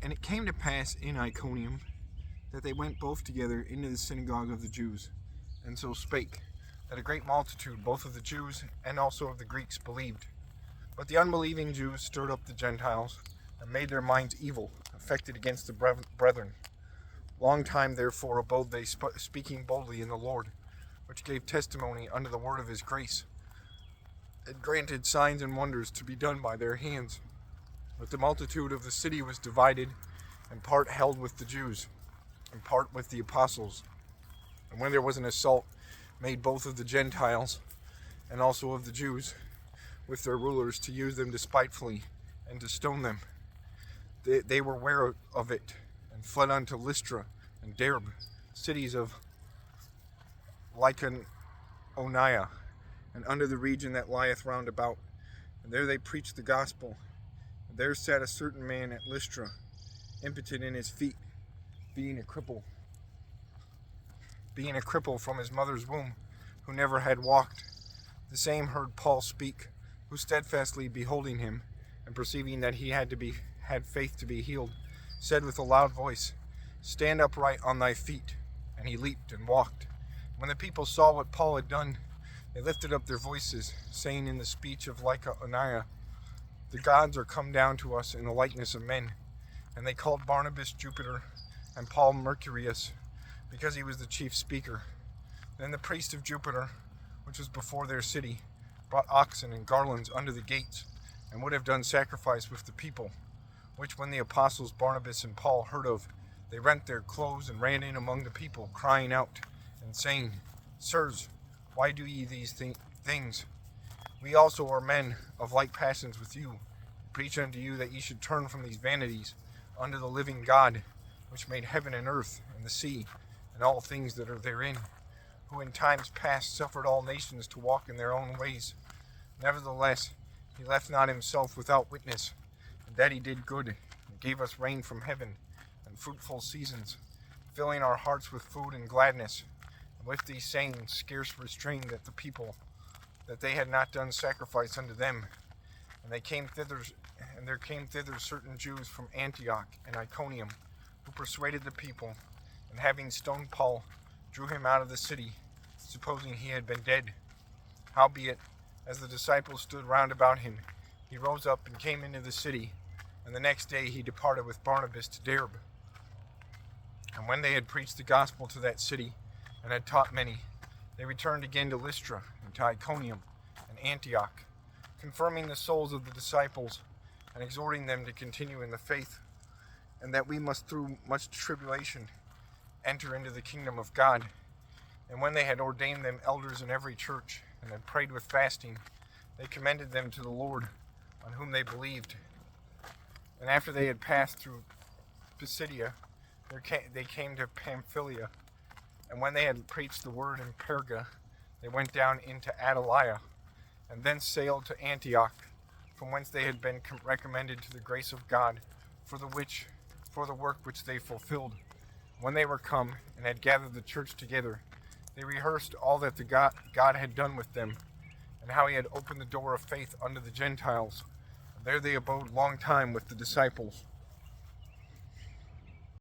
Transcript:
And it came to pass in Iconium that they went both together into the synagogue of the Jews, and so spake, that a great multitude, both of the Jews and also of the Greeks, believed. But the unbelieving Jews stirred up the Gentiles, and made their minds evil, affected against the brethren. Long time therefore abode they, speaking boldly in the Lord, which gave testimony unto the word of his grace, and granted signs and wonders to be done by their hands. But the multitude of the city was divided, and part held with the Jews, and part with the apostles. And when there was an assault made both of the Gentiles and also of the Jews with their rulers, to use them despitefully and to stone them, they were ware of it, and fled unto Lystra and Derbe, cities of Lycaonia, and under the region that lieth round about. And there they preached the gospel. And there sat a certain man at Lystra, impotent in his feet, being a cripple from his mother's womb, who never had walked. The same heard Paul speak, who steadfastly beholding him, and perceiving that he had faith to be healed, said with a loud voice, Stand upright on thy feet. And he leaped and walked. When the people saw what Paul had done, they lifted up their voices, saying in the speech of Lycaonia, The gods are come down to us in the likeness of men. And they called Barnabas Jupiter, and Paul Mercurius, because he was the chief speaker. Then the priest of Jupiter, which was before their city, brought oxen and garlands under the gates, and would have done sacrifice with the people, which when the apostles Barnabas and Paul heard of, they rent their clothes and ran in among the people, crying out, and saying, Sirs, why do ye these things? We also are men of like passions with you, and preach unto you that ye should turn from these vanities unto the living God, which made heaven and earth, and the sea, and all things that are therein, who in times past suffered all nations to walk in their own ways. Nevertheless, he left not himself without witness, and that he did good, and gave us rain from heaven, and fruitful seasons, filling our hearts with food and gladness. And with these sayings scarce restrained that the people, that they had not done sacrifice unto them. And there came thither certain Jews from Antioch and Iconium, who persuaded the people, and having stoned Paul, drew him out of the city, supposing he had been dead. Howbeit, as the disciples stood round about him, he rose up and came into the city, and the next day he departed with Barnabas to Derbe. And when they had preached the gospel to that city, and had taught many, they returned again to Lystra, and to Iconium, and Antioch, confirming the souls of the disciples, and exhorting them to continue in the faith, and that we must through much tribulation enter into the kingdom of God. And when they had ordained them elders in every church, and had prayed with fasting, they commended them to the Lord, on whom they believed. And after they had passed through Pisidia, they came to Pamphylia. And when they had preached the word in Perga, they went down into Attalia, and thence sailed to Antioch, from whence they had been recommended to the grace of God for the work which they fulfilled. When they were come and had gathered the church together, they rehearsed all that the God had done with them, and how he had opened the door of faith unto the Gentiles. And there they abode long time with the disciples.